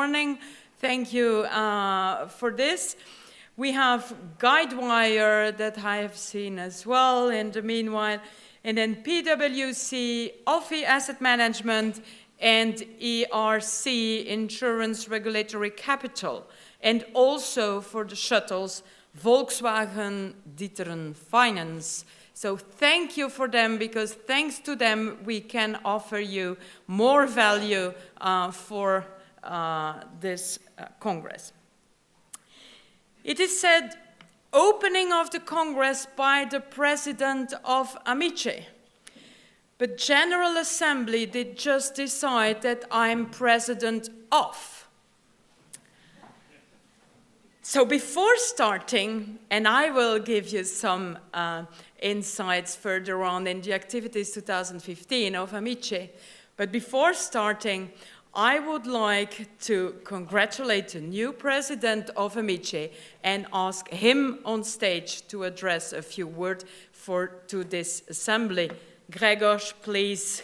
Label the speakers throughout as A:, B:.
A: morning. Thank you for this. We have Guidewire that I have seen as well in the meanwhile, and then PwC, OFI Asset Management, and ERC, Insurance Regulatory Capital, and also for the shuttles, Volkswagen D'Ieteren Finance. So thank you for them, because thanks to them we can offer you more value for this Congress. It is said, opening of the Congress by the President of AMICE. But General Assembly did just decide that I'm President of. So before starting, and I will give you some insights further on in the activities 2015 of AMICE, but before starting, I would like to congratulate the new president of AMICE and ask him on stage to address a few words to this assembly. Grzegorz, please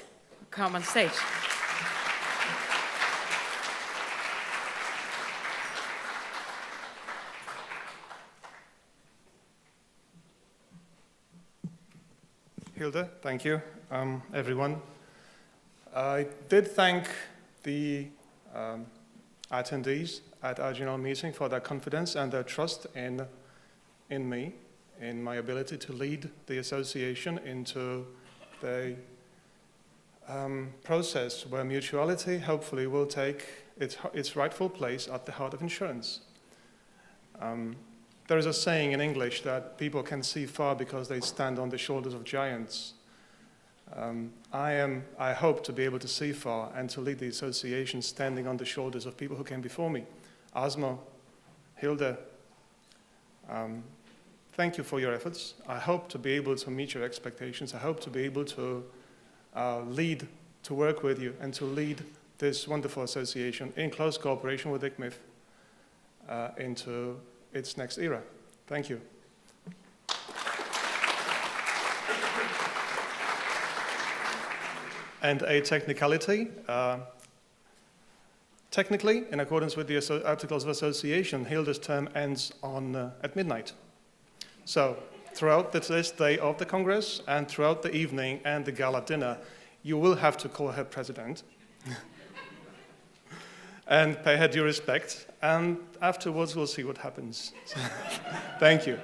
A: come on stage.
B: Hilde, thank you, everyone. I did thank the attendees at our general meeting for their confidence and their trust in me, in my ability to lead the association into the process where mutuality hopefully will take its rightful place at the heart of insurance. There is a saying in English that people can see far because they stand on the shoulders of giants. I hope to be able to see far and to lead the association standing on the shoulders of people who came before me. Asmo, Hilde, thank you for your efforts. I hope to be able to meet your expectations. I hope to be able to lead, to work with you, and to lead this wonderful association in close cooperation with ICMIF into its next era. Thank you. And a technicality. Technically, in accordance with the Articles of Association, Hilde's term ends at midnight. So, throughout this day of the Congress and throughout the evening and the gala dinner, you will have to call her president and pay her due respect, and afterwards we'll see what happens. Thank you.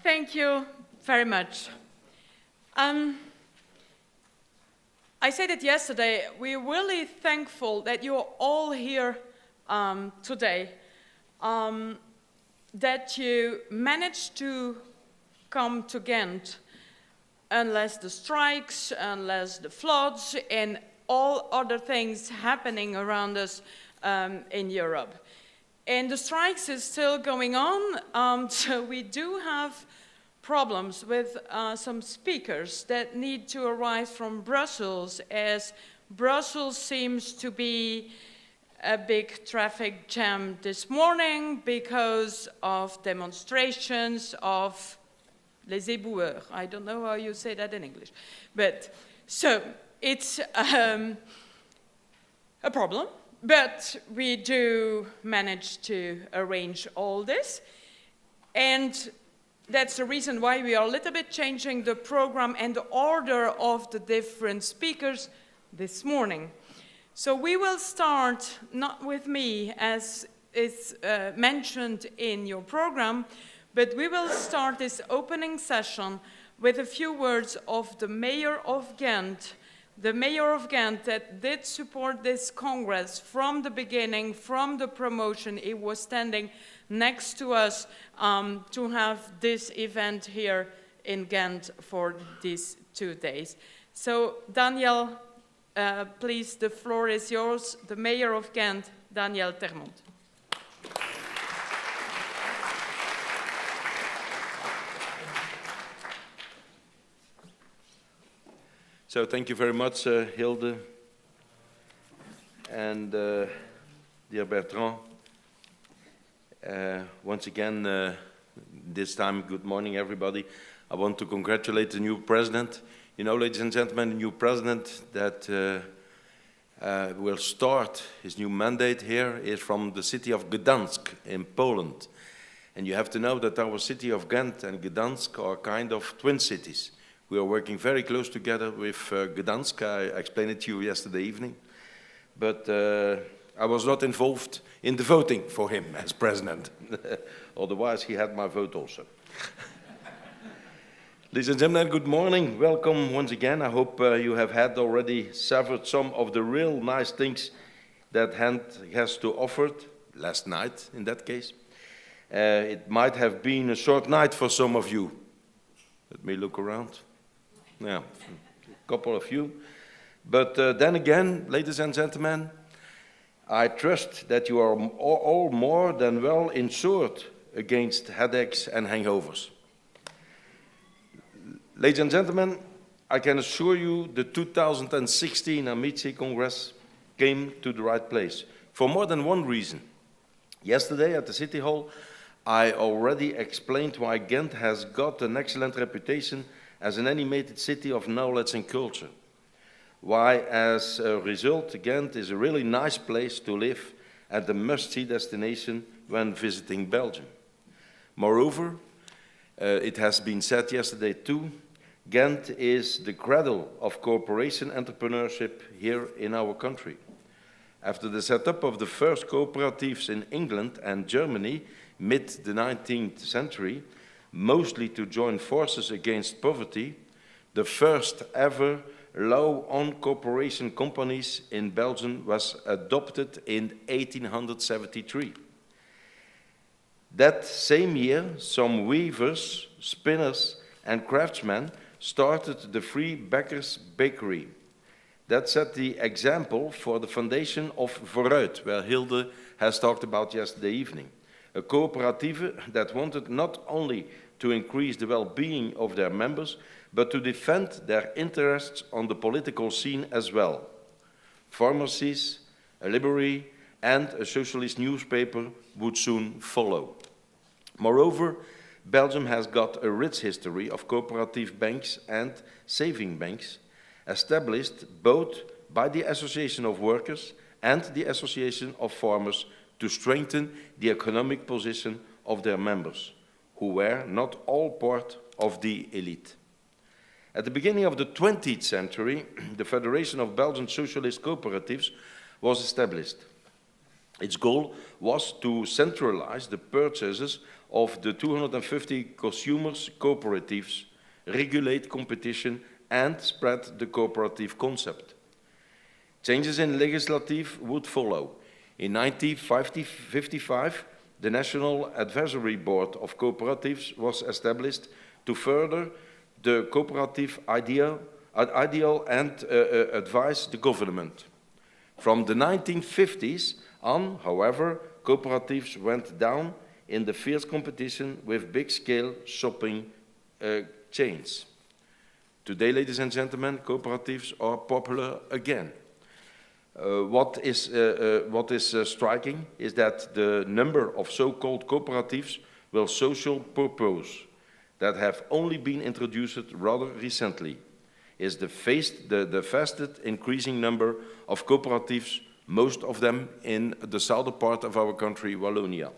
A: Thank you very much. I said it yesterday, we're really thankful that you're all here today, that you managed to come to Ghent, unless the strikes, unless the floods, and all other things happening around us in Europe. And the strikes is still going on, so we do have problems with some speakers that need to arrive from Brussels, as Brussels seems to be a big traffic jam this morning because of demonstrations of les éboueurs. I don't know how you say that in English. But so it's a problem, but we do manage to arrange all this. And that's the reason why we are a little bit changing the program and the order of the different speakers this morning. So we will start, not with me, as is mentioned in your program, but we will start this opening session with a few words of the Mayor of Ghent, the Mayor of Ghent that did support this Congress from the beginning, from the promotion. He was standing next to us to have this event here in Ghent for these 2 days. So Daniël, please, the floor is yours. The Mayor of Ghent, Daniël Termont.
C: So thank you very much, Hilde, and dear Bertrand. Once again, this time, good morning, everybody. I want to congratulate the new president. You know, ladies and gentlemen, the new president that will start his new mandate here is from the city of Gdansk in Poland. And you have to know that our city of Ghent and Gdansk are kind of twin cities. We are working very close together with Gdansk. I explained it to you yesterday evening. But I was not involved in the voting for him as president. Otherwise, he had my vote also. Ladies and gentlemen, good morning. Welcome once again. I hope you have had already savored some of the real nice things that Ghent has to offer, last night in that case. It might have been a short night for some of you. Let me look around. Yeah, a couple of you. But then again, ladies and gentlemen, I trust that you are all more than well insured against headaches and hangovers. Ladies and gentlemen, I can assure you the 2016 AMICE Congress came to the right place for more than one reason. Yesterday at the City Hall, I already explained why Ghent has got an excellent reputation as an animated city of knowledge and culture. Why, as a result, Ghent is a really nice place to live and a must-see destination when visiting Belgium. Moreover, it has been said yesterday too, Ghent is the cradle of cooperation entrepreneurship here in our country. After the setup of the first cooperatives in England and Germany mid the 19th century, mostly to join forces against poverty, the first ever law on corporation companies in Belgium was adopted in 1873. That same year, some weavers, spinners, and craftsmen started the Free Bakkers Bakery. That set the example for the foundation of Vooruit, where Hilde has talked about yesterday evening, a cooperative that wanted not only to increase the well-being of their members, but to defend their interests on the political scene as well. Pharmacies, a library, and a socialist newspaper would soon follow. Moreover, Belgium has got a rich history of cooperative banks and saving banks, established both by the Association of Workers and the Association of Farmers to strengthen the economic position of their members, who were not all part of the elite. At the beginning of the 20th century, the Federation of Belgian Socialist Cooperatives was established. Its goal was to centralize the purchases of the 250 consumers' cooperatives, regulate competition, and spread the cooperative concept. Changes in legislative would follow. In 1955, the National Advisory Board of Cooperatives was established to further the cooperative ideal and advise the government. From the 1950s on, however, cooperatives went down in the fierce competition with big-scale shopping chains. Today, ladies and gentlemen, cooperatives are popular again. What is striking is that the number of so-called cooperatives with social purpose that have only been introduced rather recently is the fastest increasing number of cooperatives, most of them in the southern part of our country, Wallonia,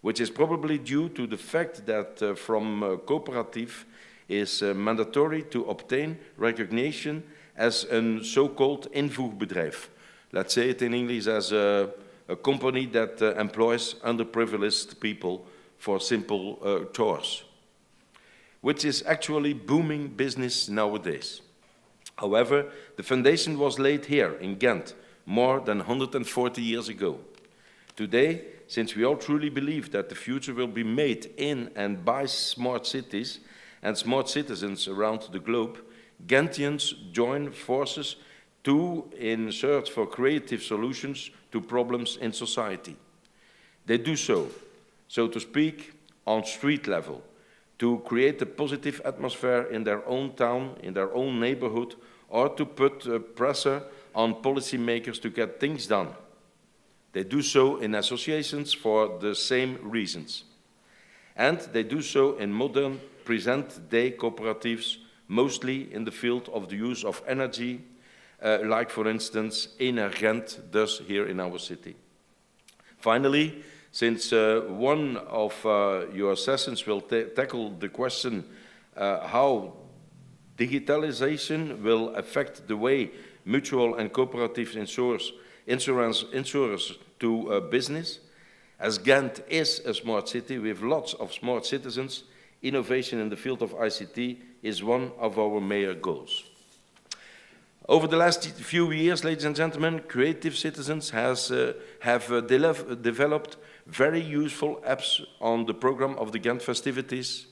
C: which is probably due to the fact that from cooperative is mandatory to obtain recognition as a so-called invoegbedrijf. Let's say it in English as a company that employs underprivileged people for simple chores, which is actually booming business nowadays. However, the foundation was laid here in Ghent more than 140 years ago. Today, since we all truly believe that the future will be made in and by smart cities and smart citizens around the globe, Ghentians join forces in search for creative solutions to problems in society. They do so to speak, on street level, to create a positive atmosphere in their own town, in their own neighborhood, or to put pressure on policymakers to get things done. They do so in associations for the same reasons. And they do so in modern, present-day cooperatives, mostly in the field of the use of energy, like, for instance, Ghent, thus here in our city. Finally, since one of your sessions will tackle the question how digitalisation will affect the way mutual and cooperative insurers do business. As Ghent is a smart city with lots of smart citizens, innovation in the field of ICT is one of our major goals. Over the last few years, ladies and gentlemen, creative citizens have developed very useful apps on the program of the Ghent festivities,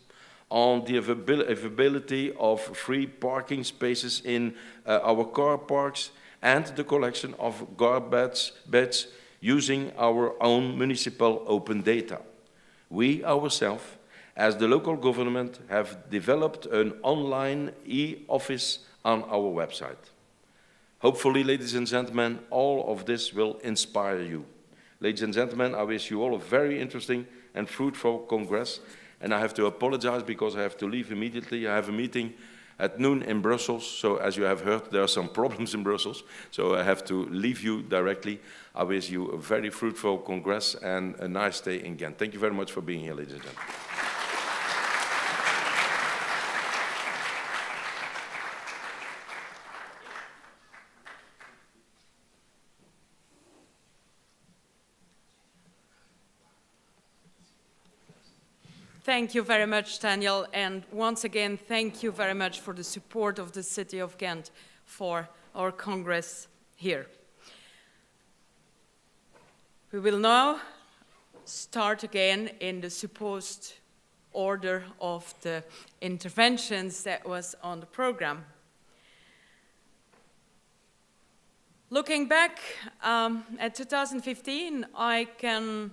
C: on the availability of free parking spaces in our car parks, and the collection of garbage beds using our own municipal open data. We ourselves, as the local government, have developed an online e-office on our website. Hopefully, ladies and gentlemen, all of this will inspire you. Ladies and gentlemen, I wish you all a very interesting and fruitful Congress. And I have to apologize because I have to leave immediately. I have a meeting at noon in Brussels. So as you have heard, there are some problems in Brussels. So I have to leave you directly. I wish you a very fruitful Congress and a nice day in Ghent. Thank you very much for being here, ladies and gentlemen.
A: Thank you very much, Daniel, and once again, thank you very much for the support of the City of Ghent for our Congress here. We will now start again in the supposed order of the interventions that was on the program. Looking back at 2015, I can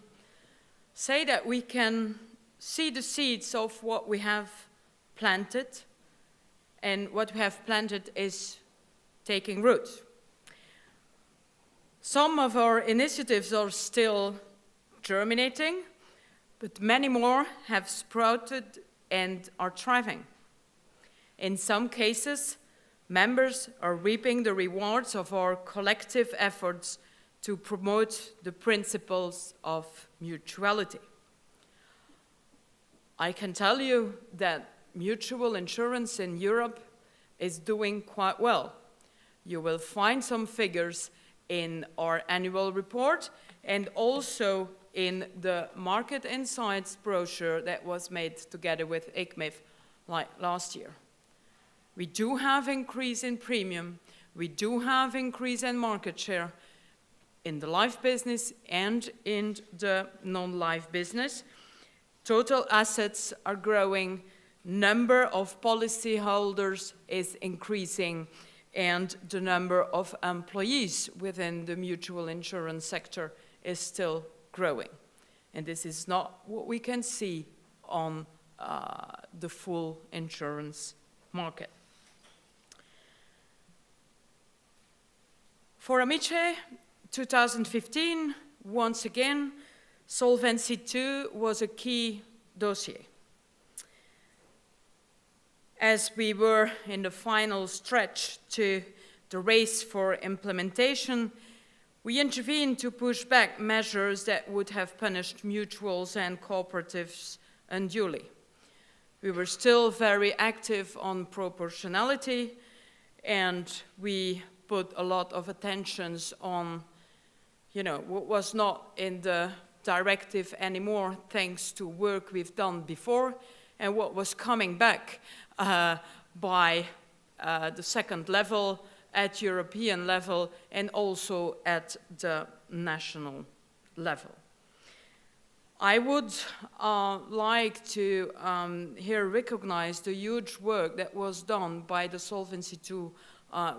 A: say that we can see the seeds of what we have planted, and what we have planted is taking root. Some of our initiatives are still germinating, but many more have sprouted and are thriving. In some cases, members are reaping the rewards of our collective efforts to promote the principles of mutuality. I can tell you that mutual insurance in Europe is doing quite well. You will find some figures in our annual report and also in the Market Insights brochure that was made together with ICMIF like last year. We do have increase in premium, we do have increase in market share in the life business and in the non-life business. Total assets are growing, number of policyholders is increasing, and the number of employees within the mutual insurance sector is still growing. And this is not what we can see on the full insurance market. For AMICE 2015, once again, Solvency II was a key dossier. As we were in the final stretch to the race for implementation, we intervened to push back measures that would have punished mutuals and cooperatives unduly. We were still very active on proportionality, and we put a lot of attention on, what was not in the directive anymore, thanks to work we've done before, and what was coming back by the second level, at European level, and also at the national level. I would like to here recognize the huge work that was done by the Solvency II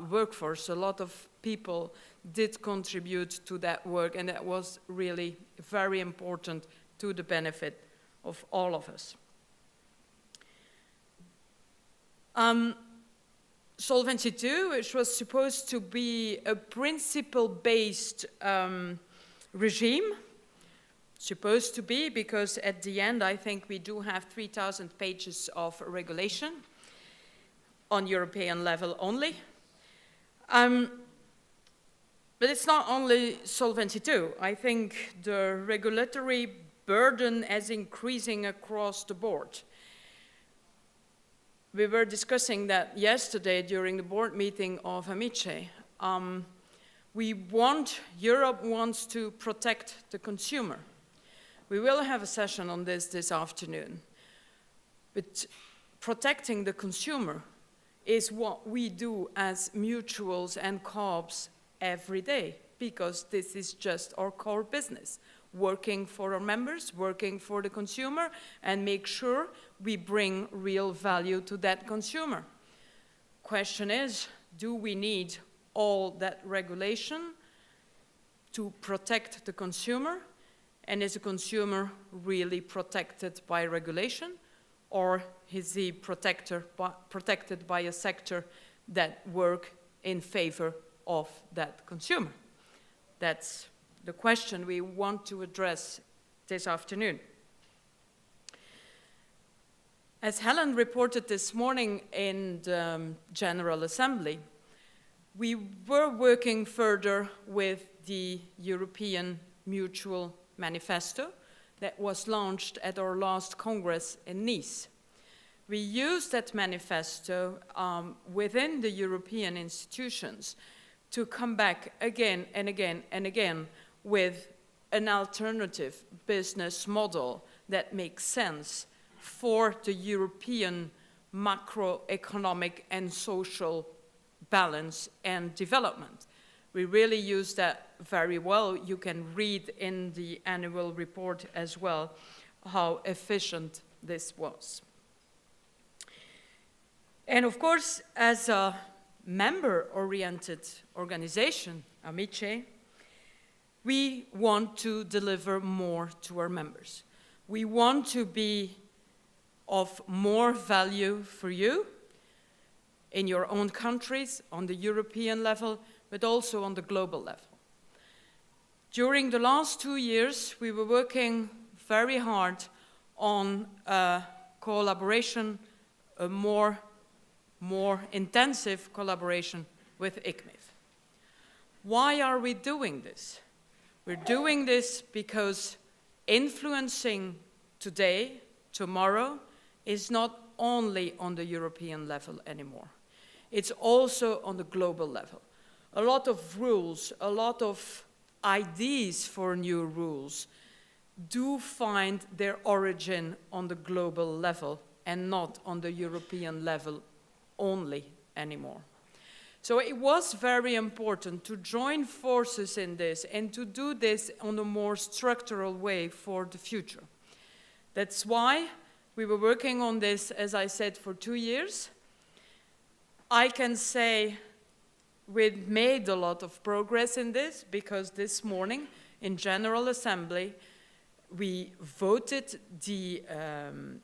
A: workforce. A lot of people did contribute to that work, and that was really very important to the benefit of all of us. Solvency II, which was supposed to be a principle-based regime, supposed to be, because at the end I think we do have 3,000 pages of regulation on European level only. But it's not only Solvency II. I think the regulatory burden is increasing across the board. We were discussing that yesterday during the board meeting of AMICE. Europe wants to protect the consumer. We will have a session on this afternoon. But protecting the consumer is what we do as mutuals and co-ops every day, because this is just our core business, working for our members, working for the consumer, and make sure we bring real value to that consumer. Question is, do we need all that regulation to protect the consumer? And is the consumer really protected by regulation? Or is he protected by a sector that works in favor of that consumer? That's the question we want to address this afternoon. As Helen reported this morning in the General Assembly, we were working further with the European Mutual Manifesto that was launched at our last Congress in Nice. We used that manifesto within the European institutions to come back again and again and again with an alternative business model that makes sense for the European macroeconomic and social balance and development. We really use that very well. You can read in the annual report as well how efficient this was. And of course, as a member-oriented organization, AMICE, we want to deliver more to our members. We want to be of more value for you in your own countries, on the European level, but also on the global level. During the last 2 years, we were working very hard on collaboration, a more intensive collaboration with ICMIF. Why are we doing this? We're doing this because influencing today, tomorrow, is not only on the European level anymore. It's also on the global level. A lot of rules, a lot of ideas for new rules do find their origin on the global level and not on the European level only anymore. So it was very important to join forces in this and to do this on a more structural way for the future. That's why we were working on this, as I said, for 2 years. I can say we've made a lot of progress in this because this morning in General Assembly we voted the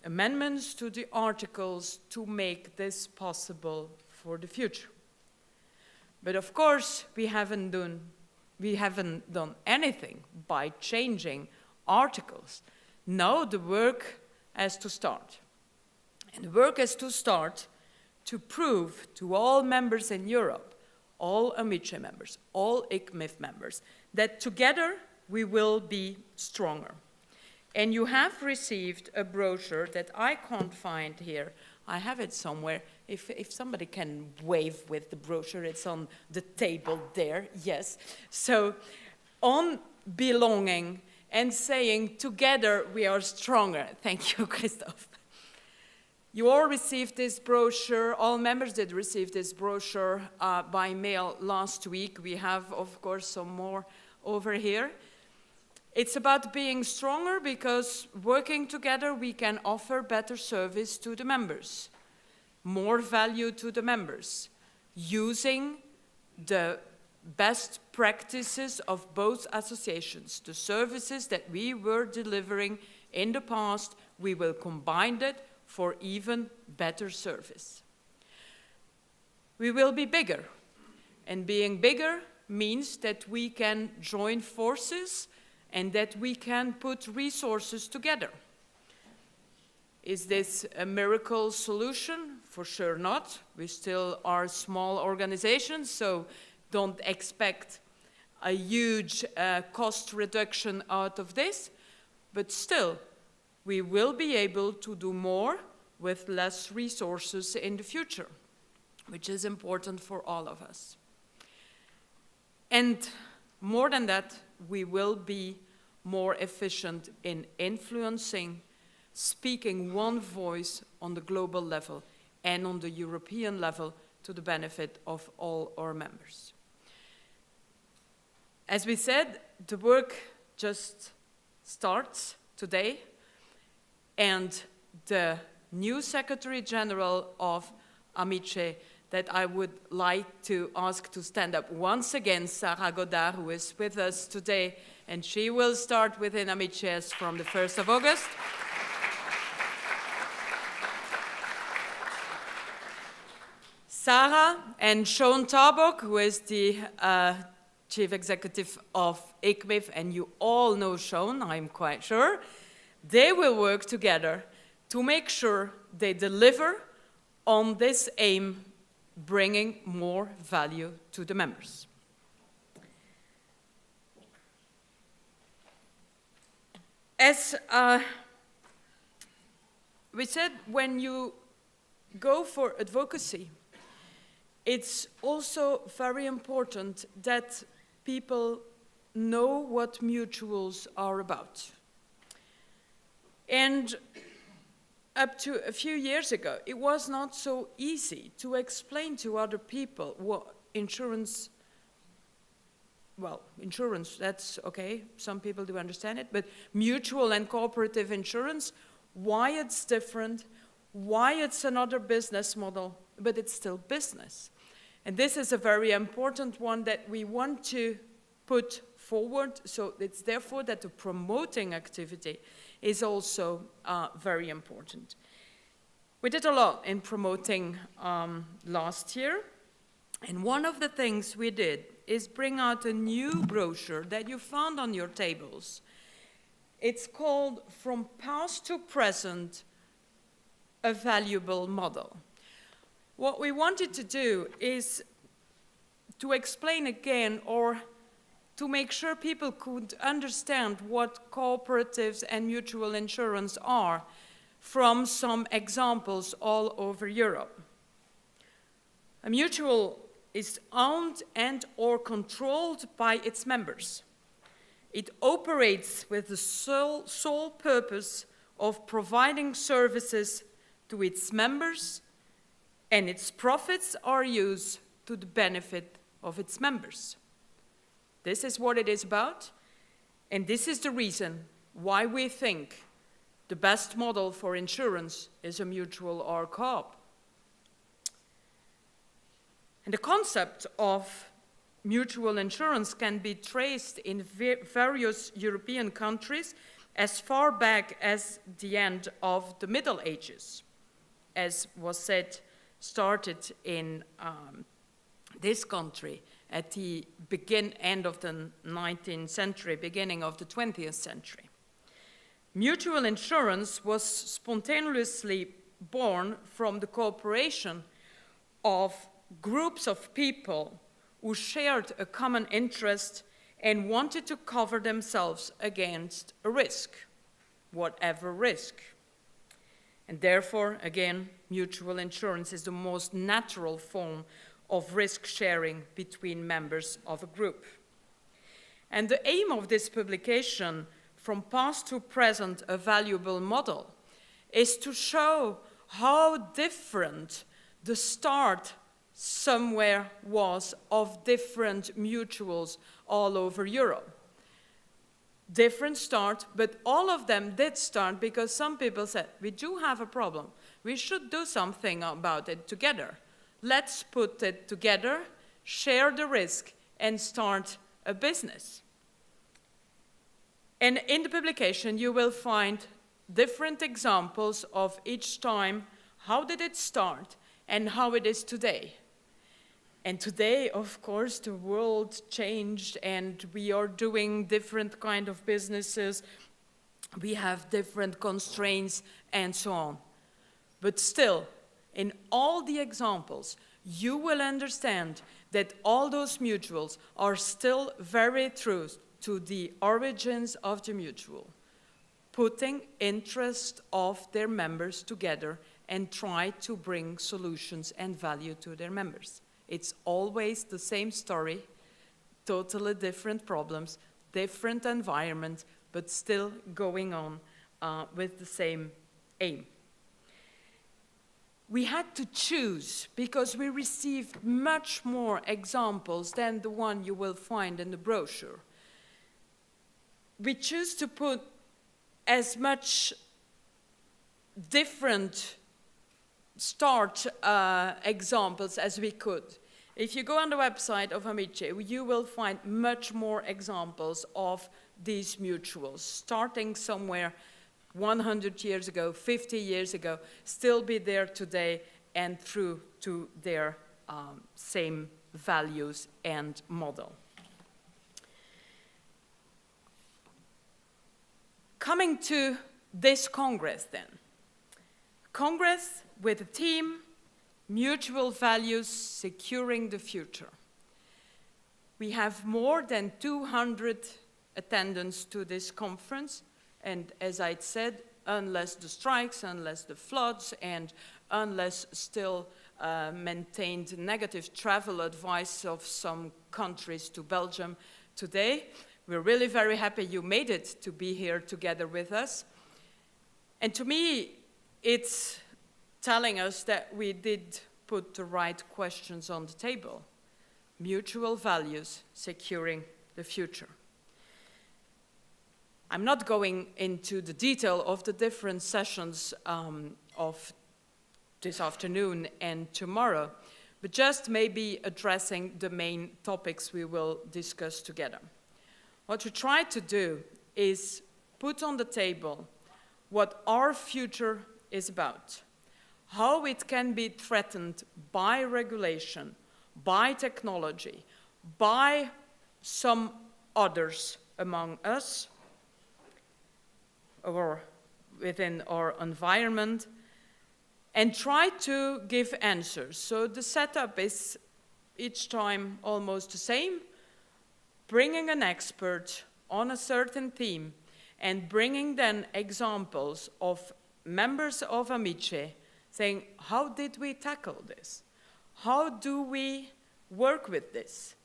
A: amendments to the articles to make this possible for the future. But of course we haven't done anything by changing articles. Now the work has to start. And the work has to start to prove to all members in Europe, all AMICE members, all ICMIF members, that together we will be stronger. And you have received a brochure that I can't find here. I have it somewhere. If somebody can wave with the brochure, it's on the table there, yes. So on belonging and saying together we are stronger. Thank you, Christophe. You all received this brochure, all members did receive this brochure by mail last week. We have, of course, some more over here. It's about being stronger because working together we can offer better service to the members, more value to the members, using the best practices of both associations. The services that we were delivering in the past, we will combine it for even better service. We will be bigger, and being bigger means that we can join forces and that we can put resources together. Is this a miracle solution? For sure not. We still are small organizations, so don't expect a huge cost reduction out of this, but still, we will be able to do more with less resources in the future, which is important for all of us. And more than that, we will be more efficient in influencing, speaking one voice on the global level and on the European level to the benefit of all our members. As we said, the work just starts today, and the new Secretary General of AMICE that I would like to ask to stand up once again, Sarah Godard, who is with us today, and she will start within AMICE from the 1st of August. Sarah and Sean Tarbock, who is the Chief Executive of ICMIF, and you all know Sean, I'm quite sure, they will work together to make sure they deliver on this aim, bringing more value to the members. As we said, when you go for advocacy, it's also very important that people know what mutuals are about. And up to a few years ago, it was not so easy to explain to other people what insurance, well, insurance, that's okay, some people do understand it, but mutual and cooperative insurance, why it's different, why it's another business model, but it's still business. And this is a very important one that we want to put forward, so it's therefore that the promoting activity is also very important. We did a lot in promoting last year, and one of the things we did is bring out a new brochure that you found on your tables. It's called From Past to Present, a Valuable Model. What we wanted to do is to explain again, or to make sure people could understand what cooperatives and mutual insurance are from some examples all over Europe. A mutual is owned and or controlled by its members. It operates with the sole purpose of providing services to its members, and its profits are used to the benefit of its members. This is what it is about, and this is the reason why we think the best model for insurance is a mutual or co-op. And the concept of mutual insurance can be traced in various European countries as far back as the end of the Middle Ages, as was said, started in this country at the end of the 19th century, beginning of the 20th century. Mutual insurance was spontaneously born from the cooperation of groups of people who shared a common interest and wanted to cover themselves against a risk, whatever risk. And therefore, again, mutual insurance is the most natural form of risk sharing between members of a group. And the aim of this publication, From Past to Present, a Valuable Model, is to show how different the start somewhere was of different mutuals all over Europe. Different start, but all of them did start because some people said, we do have a problem. We should do something about it together. Let's put it together, share the risk, and start a business. And in the publication, you will find different examples of each time, how did it start and how it is today. And today, of course, the world changed and we are doing different kind of businesses. We have different constraints and so on. But still, in all the examples, you will understand that all those mutuals are still very true to the origins of the mutual, putting interest of their members together and try to bring solutions and value to their members. It's always the same story, totally different problems, different environment, but still going on with the same aim. We had to choose because we received much more examples than the one you will find in the brochure. We choose to put as much different start examples as we could. If you go on the website of AMICE, you will find much more examples of these mutuals, starting somewhere 100 years ago, 50 years ago, still be there today and through to their same values and model. Coming to this Congress then. Congress with a theme, mutual values securing the future. We have more than 200 attendants to this conference, and as I said, unless the strikes, unless the floods, and unless still maintained negative travel advice of some countries to Belgium today, we're really very happy you made it to be here together with us. And to me, it's telling us that we did put the right questions on the table. Mutual values securing the future. I'm not going into the detail of the different sessions of this afternoon and tomorrow, but just maybe addressing the main topics we will discuss together. What we try to do is put on the table what our future is about, how it can be threatened by regulation, by technology, by some others among us, or within our environment, and try to give answers. So the setup is each time almost the same, bringing an expert on a certain theme and bringing then examples of members of AMICE saying, how did we tackle this? How do we work with this?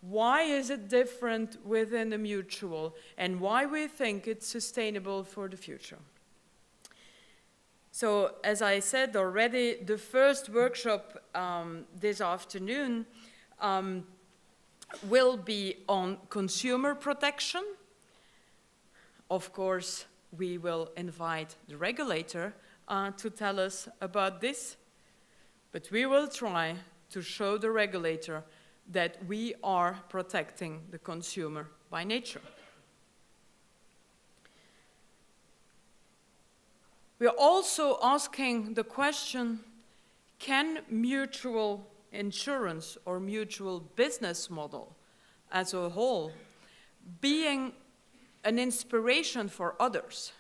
A: Why is it different within a mutual, and why we think it's sustainable for the future? So, as I said already, the first workshop this afternoon will be on consumer protection. Of course, we will invite the regulator to tell us about this, but we will try to show the regulator that we are protecting the consumer by nature. We are also asking the question, can mutual insurance or mutual business model as a whole being an inspiration for others?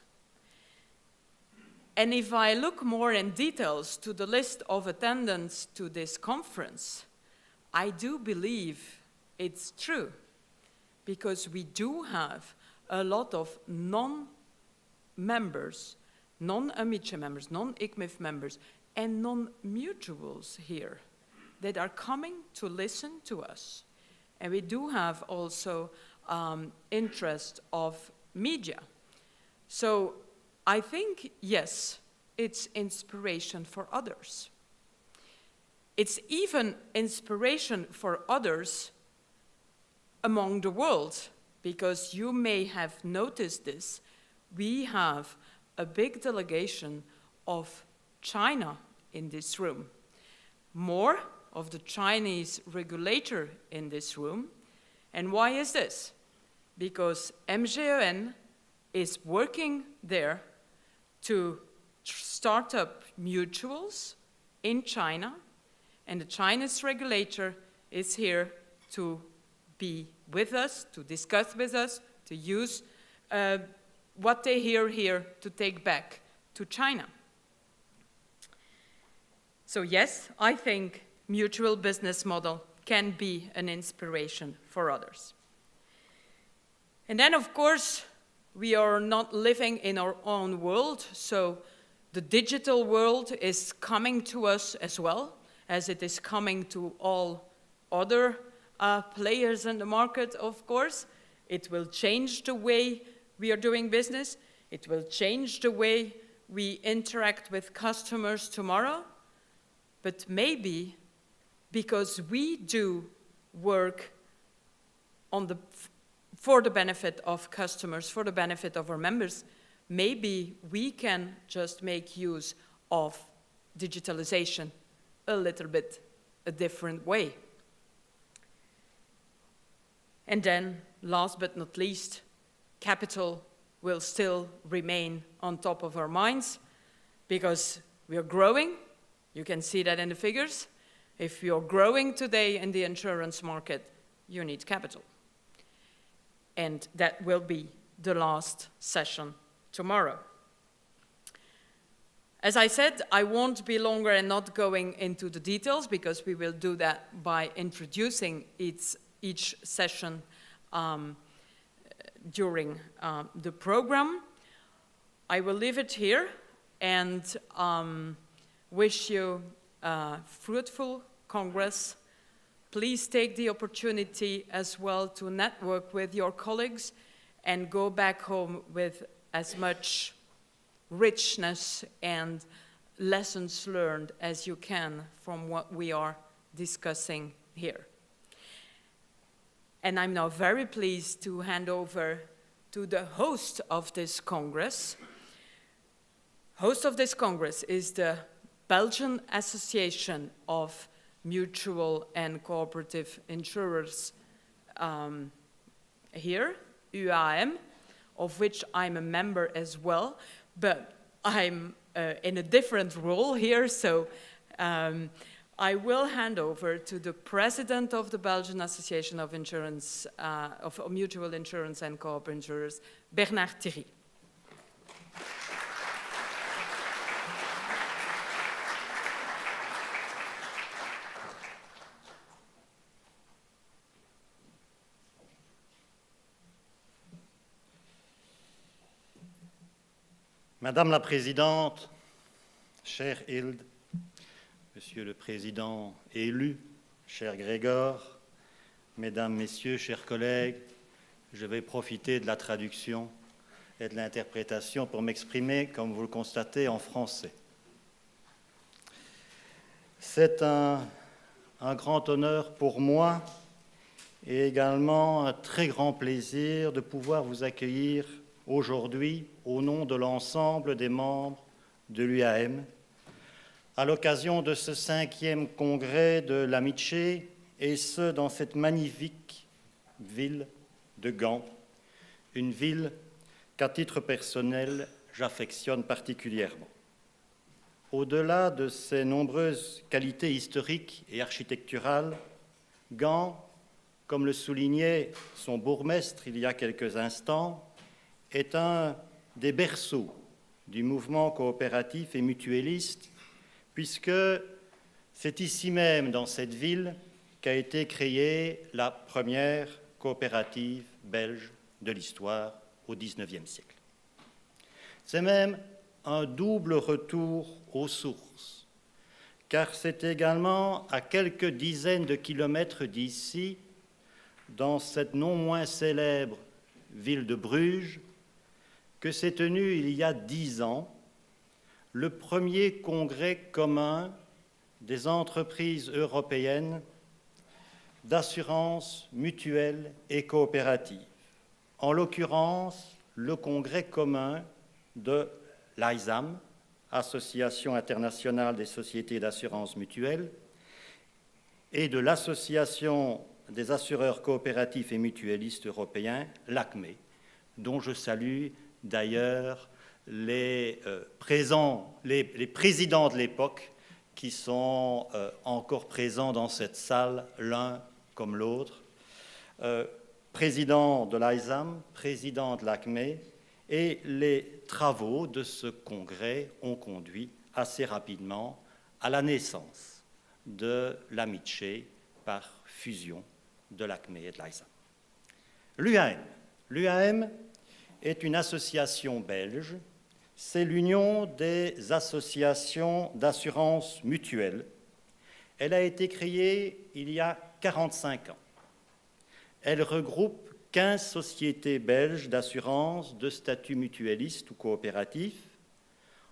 A: And if I look more in details to the list of attendants to this conference, I do believe it's true, because we do have a lot of non-members, non-AMICE members, non-ICMIF members, and non-mutuals here that are coming to listen to us. And we do have also interest of media. So I think, yes, it's inspiration for others. It's even inspiration for others among the world, because you may have noticed this. We have a big delegation of China in this room, more of the Chinese regulator in this room. And why is this? Because MGEN is working there to start up mutuals in China, And the Chinese regulator is here to be with us, to discuss with us, to use what they hear here to take back to China. So yes, I think mutual business model can be an inspiration for others. And then, of course, we are not living in our own world, so the digital world is coming to us as well, as it is coming to all other players in the market, of course. It will change the way we are doing business. It will change the way we interact with customers tomorrow. But maybe because we do work for the benefit of customers, for the benefit of our members, maybe we can just make use of digitalization a little bit a different way. And then, last but not least, capital will still remain on top of our minds because we are growing. You can see that in the figures. If you're growing today in the insurance market, you need capital. And that will be the last session tomorrow. As I said, I won't be longer and not going into the details because we will do that by introducing each session during the program. I will leave it here and wish you a fruitful Congress. Please take the opportunity as well to network with your colleagues and go back home with as much richness and lessons learned as you can from what we are discussing here. And I'm now very pleased to hand over to the host of this Congress. Host of this Congress is the Belgian Association of Mutual and Cooperative Insurers here, UAAM, of which I'm a member as well, but I'm in a different role here, so I will hand over to the president of the Belgian Association of Insurance, of Mutual Insurance and Cooperative Insurers, Bernard Thiry.
D: Madame la Présidente, chère Hilde, Monsieur le Président élu, cher Grzegorz, Mesdames, Messieurs, chers collègues, je vais profiter de la traduction et de l'interprétation pour m'exprimer, comme vous le constatez, en français. C'est un grand honneur pour moi et également un très grand plaisir de pouvoir vous accueillir aujourd'hui au nom de l'ensemble des membres de l'UAAM à l'occasion de ce 5e congrès de l'AMICE et ce dans cette magnifique ville de Ghent, une ville qu'à titre personnel j'affectionne particulièrement. Au-delà de ses nombreuses qualités historiques et architecturales, Ghent, comme le soulignait son bourgmestre il y a quelques instants, est un des berceaux du mouvement coopératif et mutualiste, puisque c'est ici même, dans cette ville, qu'a été créée la première coopérative belge de l'histoire au XIXe siècle. C'est même un double retour aux sources, car c'est également à quelques dizaines de kilomètres d'ici, dans cette non moins célèbre ville de Bruges, que s'est tenu il y a 10 ans le premier congrès commun des entreprises européennes d'assurance mutuelle et coopérative, en l'occurrence le congrès commun de l'AISAM, Association internationale des sociétés d'assurance mutuelle, et de l'Association des assureurs coopératifs et mutualistes européens, l'ACME, dont je salue d'ailleurs les présidents de l'époque qui sont encore présents dans cette salle, l'un comme l'autre, président de l'AISAM, président de l'ACME, et les travaux de ce congrès ont conduit assez rapidement à la naissance de l'AMICE par fusion de l'ACME et de l'AISAM. L'UAAM est une association belge, c'est l'Union des associations d'assurance mutuelle. Elle a été créée il y a 45 ans. Elle regroupe 15 sociétés belges d'assurance de statut mutualiste ou coopératif.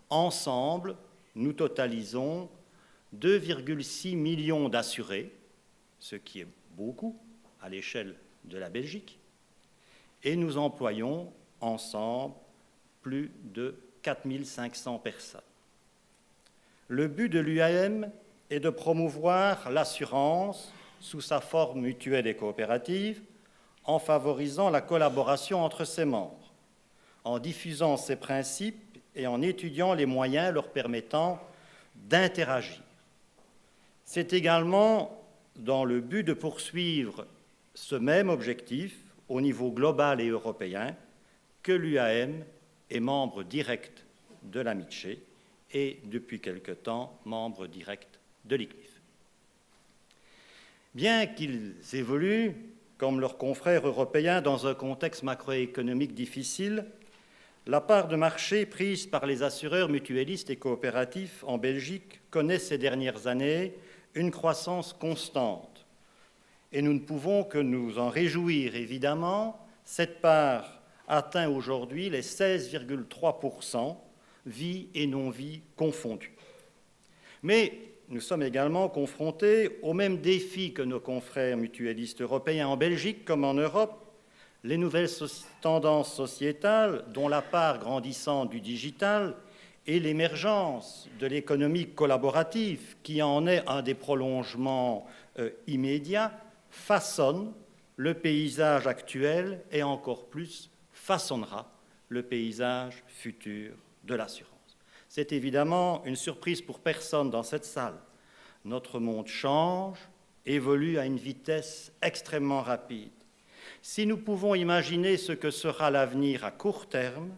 D: Ensemble, nous totalisons 2,6 millions d'assurés, ce qui est beaucoup à l'échelle de la Belgique, et nous employons ensemble plus de 4 500 personnes. Le but de l'UAAM est de promouvoir l'assurance sous sa forme mutuelle et coopérative en favorisant la collaboration entre ses membres, en diffusant ses principes et en étudiant les moyens leur permettant d'interagir. C'est également dans le but de poursuivre ce même objectif au niveau global et européen que l'UAAM est membre direct de l'AMICE et, depuis quelque temps, membre direct de l'ICMIF. Bien qu'ils évoluent, comme leurs confrères européens, dans un contexte macroéconomique difficile, la part de marché prise par les assureurs mutualistes et coopératifs en Belgique connaît ces dernières années une croissance constante. Et nous ne pouvons que nous en réjouir, évidemment. Cette part atteint aujourd'hui les 16,3%, vie et non-vie confondues. Mais nous sommes également confrontés aux mêmes défis que nos confrères mutualistes européens en Belgique comme en Europe. Les nouvelles tendances sociétales, dont la part grandissante du digital, et l'émergence de l'économie collaborative, qui en est un des prolongements immédiats, façonnent le paysage actuel et encore plus façonnera le paysage futur de l'assurance. C'est évidemment une surprise pour personne dans cette salle. Notre monde change, évolue à une vitesse extrêmement rapide. Si nous pouvons imaginer ce que sera l'avenir à court terme,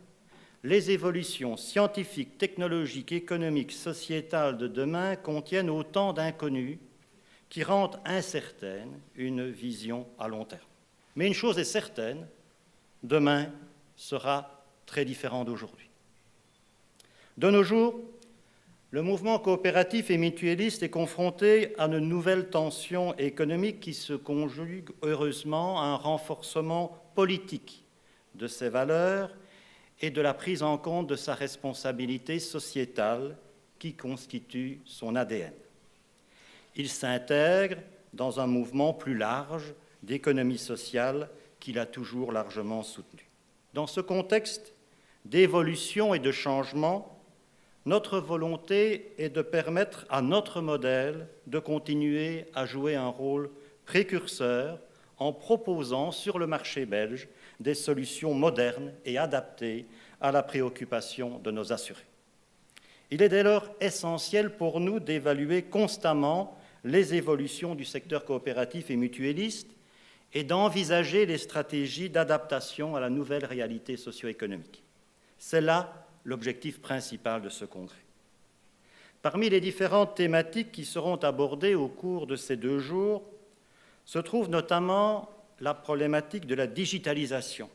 D: les évolutions scientifiques, technologiques, économiques, sociétales de demain contiennent autant d'inconnus qui rendent incertaine une vision à long terme. Mais une chose est certaine, demain sera très différent d'aujourd'hui. De nos jours, le mouvement coopératif et mutualiste est confronté à de nouvelles tensions économiques qui se conjuguent heureusement à un renforcement politique de ses valeurs et de la prise en compte de sa responsabilité sociétale qui constitue son ADN. Il s'intègre dans un mouvement plus large d'économie sociale qu'il a toujours largement soutenu. Dans ce contexte d'évolution et de changement, notre volonté est de permettre à notre modèle de continuer à jouer un rôle précurseur en proposant sur le marché belge des solutions modernes et adaptées à la préoccupation de nos assurés. Il est dès lors essentiel pour nous d'évaluer constamment les évolutions du secteur coopératif et mutualiste et d'envisager les stratégies d'adaptation à la nouvelle réalité socio-économique. C'est là l'objectif principal de ce congrès. Parmi les différentes thématiques qui seront abordées au cours de ces 2 jours, se trouve notamment la problématique de la digitalisation,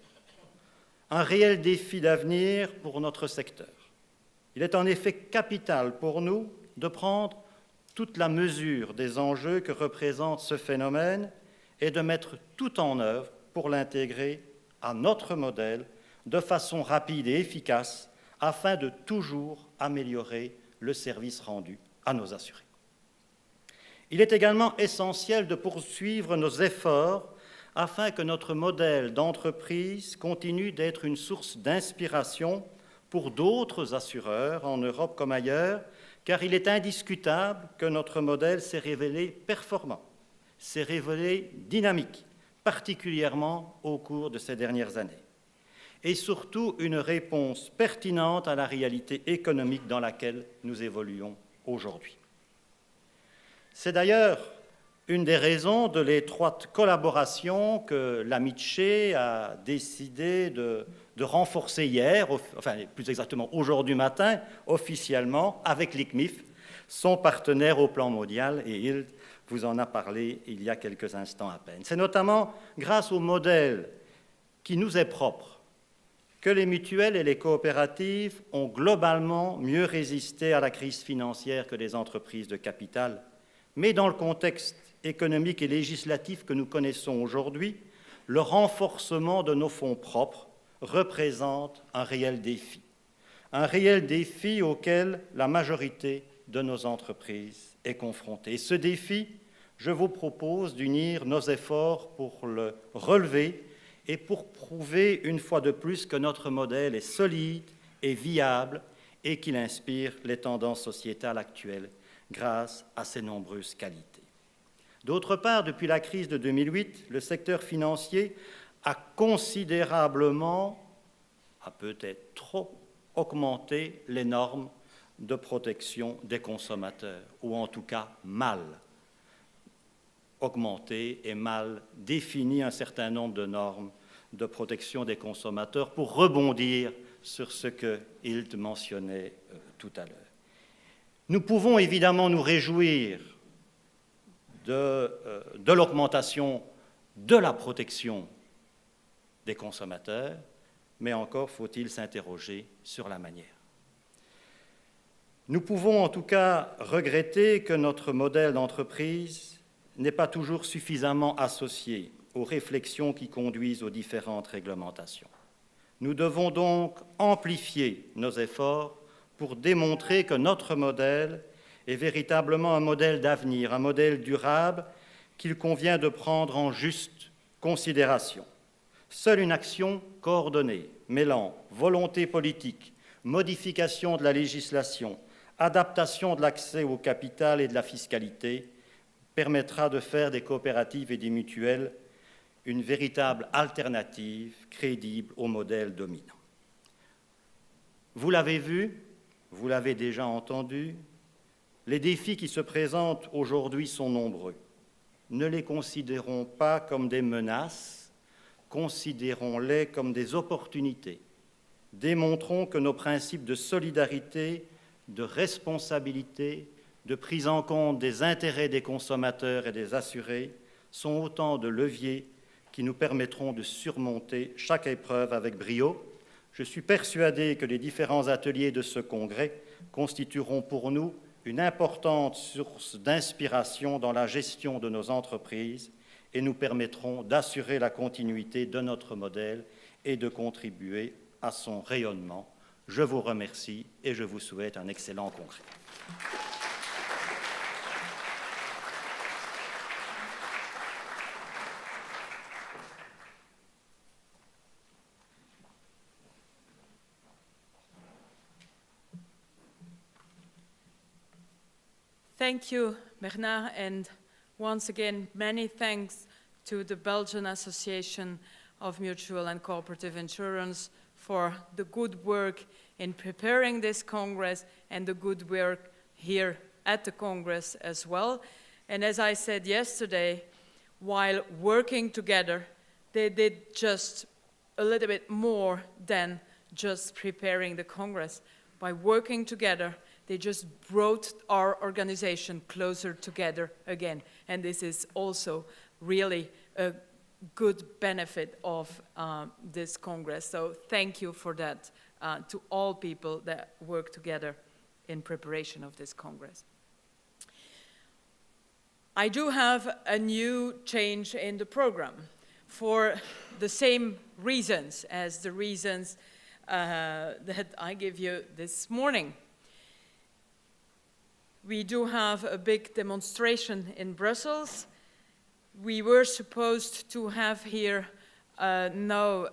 D: un réel défi d'avenir pour notre secteur. Il est en effet capital pour nous de prendre toute la mesure des enjeux que représente ce phénomène et de mettre tout en œuvre pour l'intégrer à notre modèle de façon rapide et efficace afin de toujours améliorer le service rendu à nos assurés. Il est également essentiel de poursuivre nos efforts afin que notre modèle d'entreprise continue d'être une source d'inspiration pour d'autres assureurs en Europe comme ailleurs, car il est indiscutable que notre modèle s'est révélé performant, s'est révélé dynamique, particulièrement au cours de ces dernières années, et surtout une réponse pertinente à la réalité économique dans laquelle nous évoluons aujourd'hui. C'est d'ailleurs une des raisons de l'étroite collaboration que l'AMICE a décidé de renforcer hier, enfin plus exactement aujourd'hui matin, officiellement, avec l'ICMIF, son partenaire au plan mondial, et Hilde vous en a parlé il y a quelques instants à peine. C'est notamment grâce au modèle qui nous est propre que les mutuelles et les coopératives ont globalement mieux résisté à la crise financière que les entreprises de capital, mais dans le contexte économique et législatif que nous connaissons aujourd'hui, le renforcement de nos fonds propres représente un réel défi auquel la majorité de nos entreprises est confrontée. Et ce défi, je vous propose d'unir nos efforts pour le relever et pour prouver une fois de plus que notre modèle est solide et viable et qu'il inspire les tendances sociétales actuelles grâce à ses nombreuses qualités. D'autre part, depuis la crise de 2008, le secteur financier a considérablement, peut-être trop, augmenté les normes de protection des consommateurs, ou en tout cas mal augmenté et mal défini un certain nombre de normes de protection des consommateurs pour rebondir sur ce que Hilde mentionnait tout à l'heure. Nous pouvons évidemment nous réjouir de l'augmentation de la protection des consommateurs, mais encore faut-il s'interroger sur la manière. Nous pouvons en tout cas regretter que notre modèle d'entreprise n'est pas toujours suffisamment associé aux réflexions qui conduisent aux différentes réglementations. Nous devons donc amplifier nos efforts pour démontrer que notre modèle est véritablement un modèle d'avenir, un modèle durable qu'il convient de prendre en juste considération. Seule une action coordonnée, mêlant volonté politique, modification de la législation, adaptation de l'accès au capital et de la fiscalité, permettra de faire des coopératives et des mutuelles une véritable alternative crédible au modèle dominant. Vous l'avez vu, vous l'avez déjà entendu, les défis qui se présentent aujourd'hui sont nombreux. Ne les considérons pas comme des menaces, considérons-les comme des opportunités. Démontrons que nos principes de solidarité, de responsabilité, de prise en compte des intérêts des consommateurs et des assurés sont autant de leviers qui nous permettront de surmonter chaque épreuve avec brio. Je suis persuadé que les différents ateliers de ce congrès constitueront pour nous une importante source d'inspiration dans la gestion de nos entreprises et nous permettront d'assurer la continuité de notre modèle et de contribuer à son rayonnement. Je vous remercie et je vous souhaite un excellent congrès.
A: Thank you, Bernard, and once again, many thanks to the Belgian Association of Mutual and Cooperative Insurance for the good work in preparing this Congress and the good work here at the Congress as well. And as I said yesterday, while working together, they did just a little bit more than just preparing the Congress. By working together, they just brought our organization closer together again. And this is also really a good benefit of this Congress. So thank you for that to all people that work together in preparation of this Congress. I do have a new change in the program for the same reasons as the reasons that I give you this morning. We do have a big demonstration in Brussels. We were supposed to have here now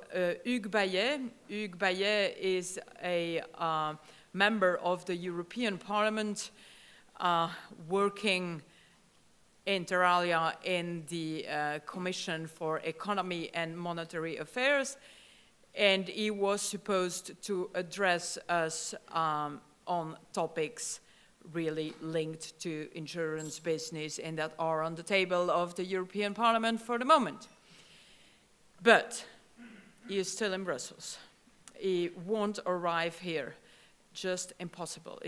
A: Hugues Bayet. Hugues Bayet is a member of the European Parliament working inter alia in the Commission for Economy and Monetary Affairs, and he was supposed to address us on topics really linked to insurance business and that are on the table of the European Parliament for the moment. But he is still in Brussels. He won't arrive here. Just impossible.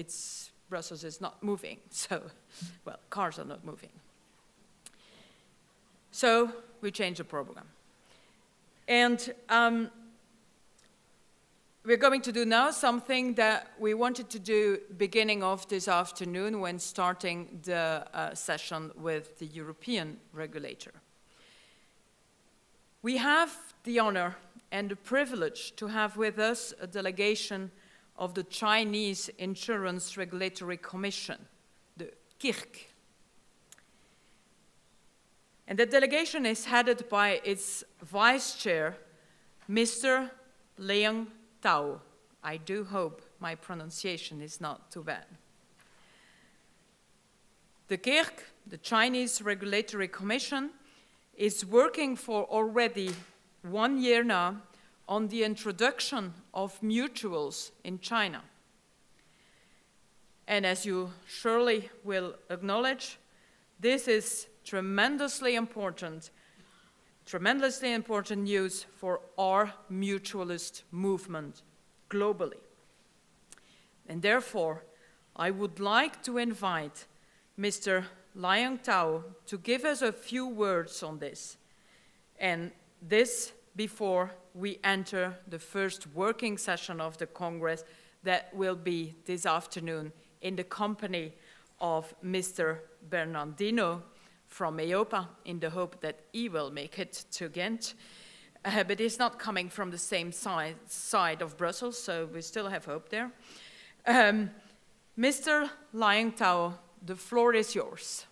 A: Brussels is not moving, so, well, cars are not moving. So we changed the program. And we're going to do now something that we wanted to do beginning of this afternoon when starting the session with the European regulator. We have the honor and the privilege to have with us a delegation of the Chinese Insurance Regulatory Commission, the KIRC. And the delegation is headed by its vice chair, Mr. Liang Tao. I do hope my pronunciation is not too bad. The KIRC, the Chinese Regulatory Commission, is working for already 1 year now on the introduction of mutuals in China. And as you surely will acknowledge, this is tremendously important news for our mutualist movement globally. And therefore, I would like to invite Mr. Liang Tao to give us a few words on this. And this before we enter the first working session of the Congress that will be this afternoon in the company of Mr. Bernardino from EIOPA, in the hope that he will make it to Ghent. But he's not coming from the same side of Brussels, so we still have hope there. Mr. Liang Tao, the floor is yours.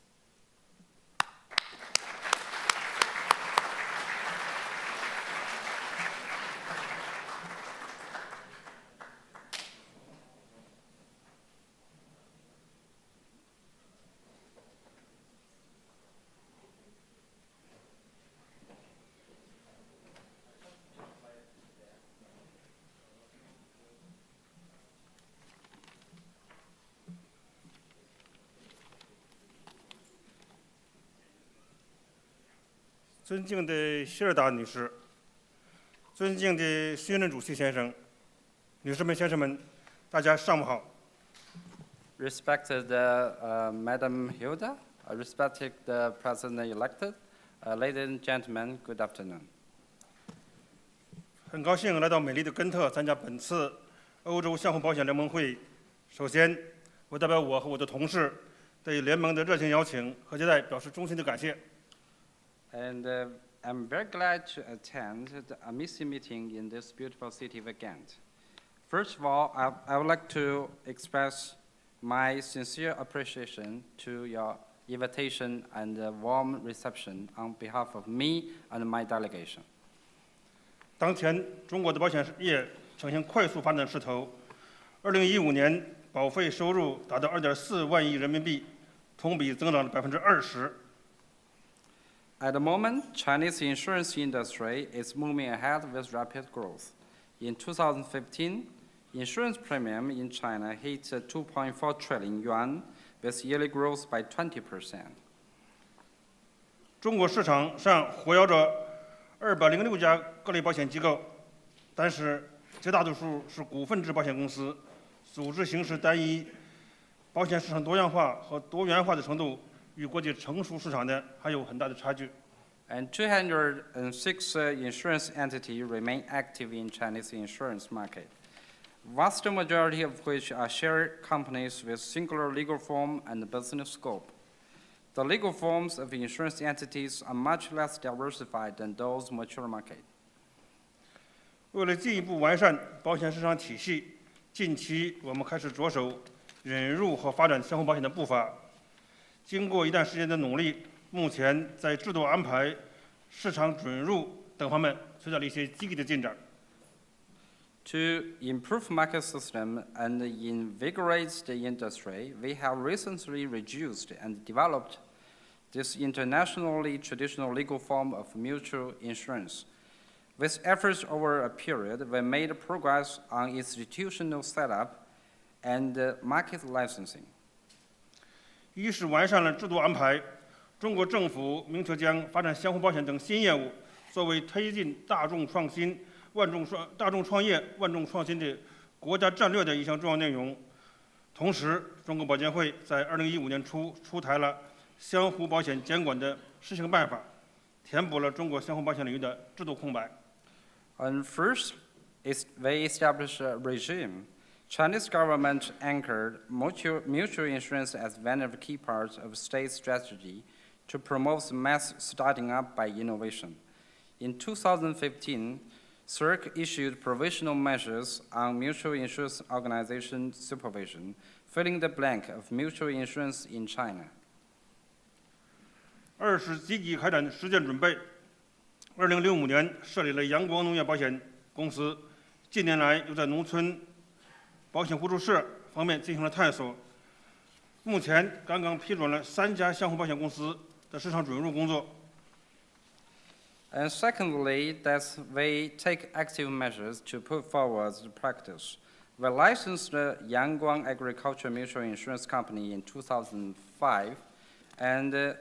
E: 尊敬的希尔达女士，尊敬的孙任主席先生，女士们、先生们，大家上午好。
F: Respected Madam Hilde, respected President-elect, ladies and gentlemen, good afternoon.
E: 很高兴来到美丽的根特参加本次欧洲相互保险联盟会。首先，我代表我和我的同事对联盟的热情邀请和接待表示衷心的感谢。
F: And I'm very glad to attend the AMICE meeting in this beautiful city of Ghent. First of all, I would like to express my sincere appreciation to your invitation and warm reception on behalf of me and my delegation.
E: 当前，中国的保险业呈现快速发展势头。2015年保费收入达到2.4万亿人民币，同比增长了20%。
F: At the moment, Chinese insurance industry is moving ahead with rapid growth. In 2015, insurance premium in China hit 2.4 trillion yuan, with yearly growth by 20%.
E: 中国市场上活跃着206家各类保险机构，但是绝大多数是股份制保险公司，组织形式单一，保险市场多样化和多元化的程度与国际成熟市场呢还有很大的差距。
F: And 206 insurance entities remain active in Chinese insurance market, vast majority of which are shared companies with singular legal form and business scope. The legal forms of insurance entities are much less diversified than those mature market.
E: 为了进一步完善保险市场体系，近期我们开始着手引入和发展相互保险的步伐。经过一段时间的努力，目前在制度安排、市场准入等方面取得了一些积极的进展。
F: To improve market system and invigorate the industry, we have recently reduced and developed this internationally traditional legal form of mutual insurance. With efforts over a period, we made progress on institutional setup and market licensing.
E: 一是完善了制度安排，中国政府明确将发展相互保险等新业务作为推进大众创业、万众创新的国家战略的一项重要内容。同时，中国保监会在2015年初出台了相互保险监管的施行办法，填补了中国相互保险领域的制度空白。
F: And first, they established a regime. Chinese government anchored mutual insurance as one of the key parts of state strategy to promote mass starting up by innovation. In 2015, CERC issued provisional measures on mutual insurance organization supervision, filling the blank of mutual insurance in China.
E: 二是积极开展实践准备。2065年设立了阳光农业保险公司，近年来又在农村保险互助社方面进行了探索。目前刚刚批准了3家相互保险公司的市场准入工作。
F: And secondly, that they take active measures to put forward the practice. We licensed the Yangguang Agriculture Mutual Insurance Company in 2005 and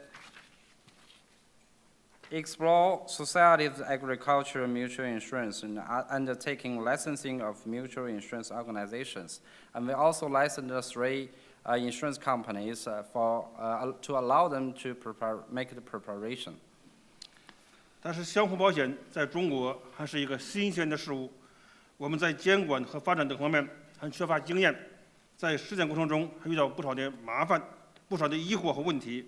F: explore society's agricultural mutual insurance and undertaking licensing of mutual insurance organizations. And we also licensed 3 insurance companies to allow them to make the preparation.
E: 但是相互保险在中国还是一个新鲜的事物，我们在监管和发展等方面还缺乏经验，在实践过程中还遇到不少的麻烦、不少的疑惑和问题。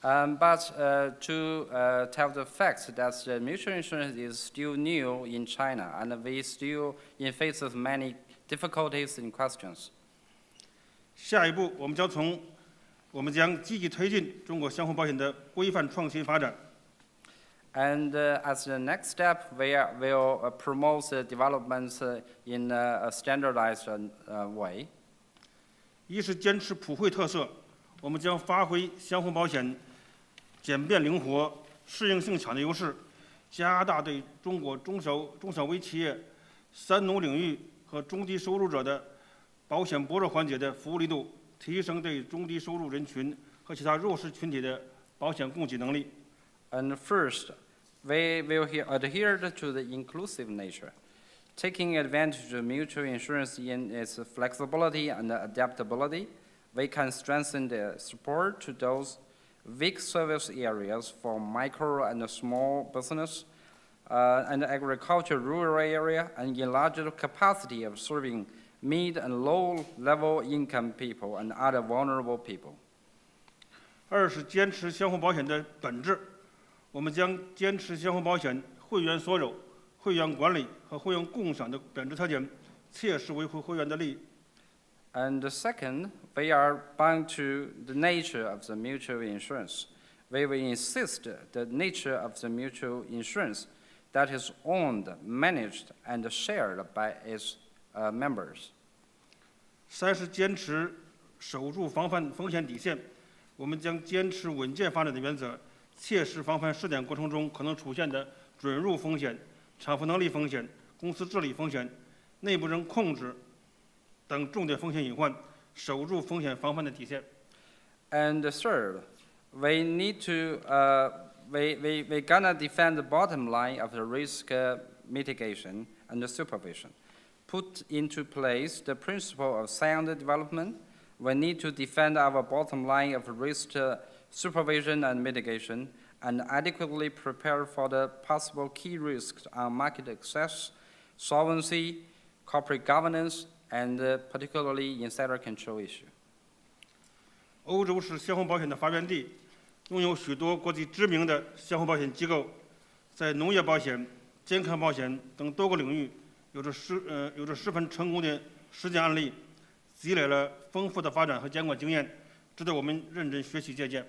F: But to tell the fact that the mutual insurance is still new in China, and we still in face of many difficulties and questions.
E: 下一步，我们将积极推进中国相互保险的规范创新发展。
F: And as the next step, we will promote the developments in a standardized way.
E: 一是坚持普惠特色，我们将发挥相互保险简便灵活、适应性强的优势，加大对中国中小微企业、三农领域和中低收入者的保险薄弱环节的服务力度，提升对中低收入人群和其他弱势群体的保险供给能力。
F: And first, we will adhere to the inclusive nature, taking advantage of mutual insurance in its flexibility and adaptability. We can strengthen the support to those weak service areas for micro and small business and agriculture rural area, and enlarge the capacity of serving mid and low-level income people and other vulnerable people.
E: 二是坚持相互保险的本质，我们将坚持相互保险会员所有、会员管理和会员共享的本质特点，切实维护会员的利益。
F: And second, we are bound to the nature of the mutual insurance. We will insist the nature of the mutual insurance that is owned, managed, and shared by its members.
E: 三是坚持守住防范风险底线，我们将坚持稳健发展的原则，切实防范试点过程中可能出现的准入风险、偿付能力风险、公司治理风险、内部人控制等重点风险隐患，守住风险防范的底线。
F: And third, we need to we gonna defend the bottom line of the risk mitigation and the supervision. Put into place the principle of sound development. We need to defend our bottom line of risk supervision and mitigation, and adequately prepare for the possible key risks on market access, solvency, corporate governance, and particularly insider control issue.
E: 欧洲是相互保险的发源地，拥有许多国际知名的相互保险机构，在农业保险、健康保险等多个领域有着十分成功的实践案例，积累了丰富的发展和监管经验，值得我们认真学习借鉴。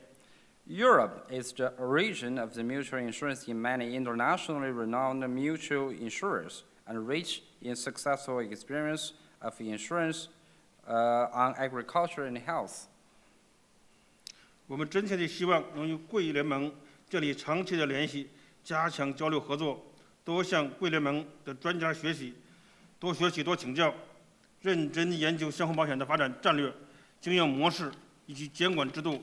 F: Europe is the origin of the mutual insurance in many internationally renowned mutual insurers, and rich in successful experience of insurance on agriculture and health.
E: 我们真切地希望能与贵联盟建立长期的联系，加强交流合作，多向贵联盟的专家学习，多学习多请教，认真研究相互保险的发展战略、经营模式、以及监管制度，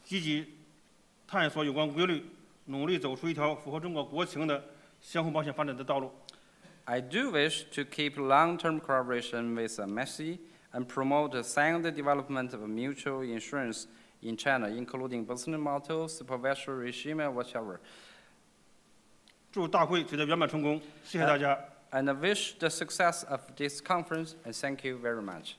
E: 积极探索有关规律，努力走出一条符合中国国情的相互保险发展的道路。
F: I do wish to keep long-term cooperation with AMICE and promote the sound development of mutual insurance in China, including business model, supervisory regime, and whatever.
E: 祝大会取得圆满成功，谢谢大家。
F: And I wish the success of this conference, and thank you very much.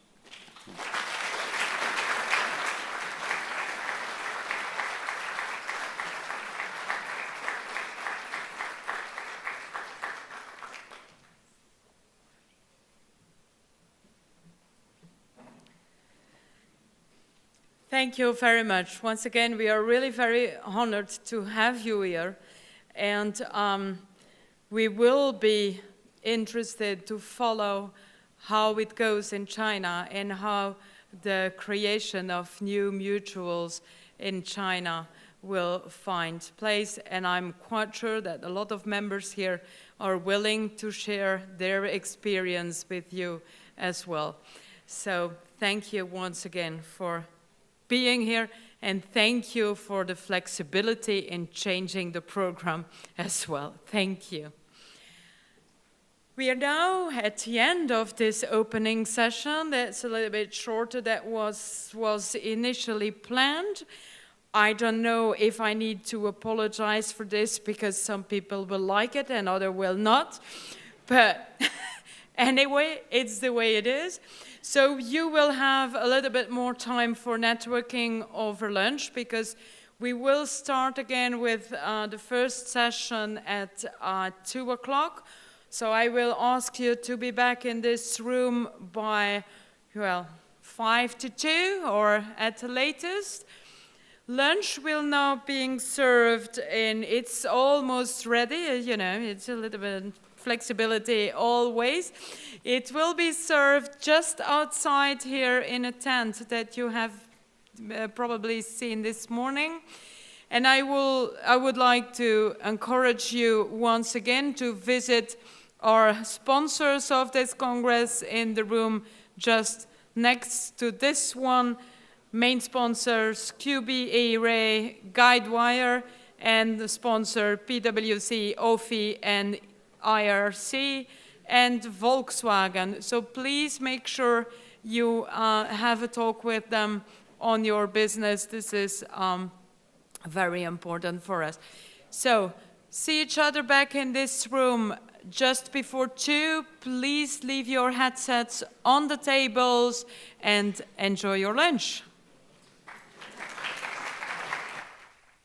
A: Thank you very much. Once again, we are really very honored to have you here. And we will be interested to follow how it goes in China and how the creation of new mutuals in China will find place. And I'm quite sure that a lot of members here are willing to share their experience with you as well. So thank you once again for being here, and thank you for the flexibility in changing the program as well. Thank you. We are now at the end of this opening session. That's a little bit shorter than was initially planned. I don't know if I need to apologize for this because some people will like it and others will not. But anyway, it's the way it is. So you will have a little bit more time for networking over lunch because we will start again with the first session at 2 o'clock. So I will ask you to be back in this room by, well, 5 to 2 or at the latest. Lunch will now being served and it's almost ready, you know, it's a little bit flexibility always. It will be served just outside here in a tent that you have probably seen this morning. And I would like to encourage you once again to visit our sponsors of this Congress in the room just next to this one. Main sponsors QBE Ray, Guidewire, and the sponsor PwC, OFI, and IRC, and Volkswagen. So please make sure you have a talk with them on your business. This is very important for us. So see each other back in this room just before 2. Please leave your headsets on the tables and enjoy your lunch.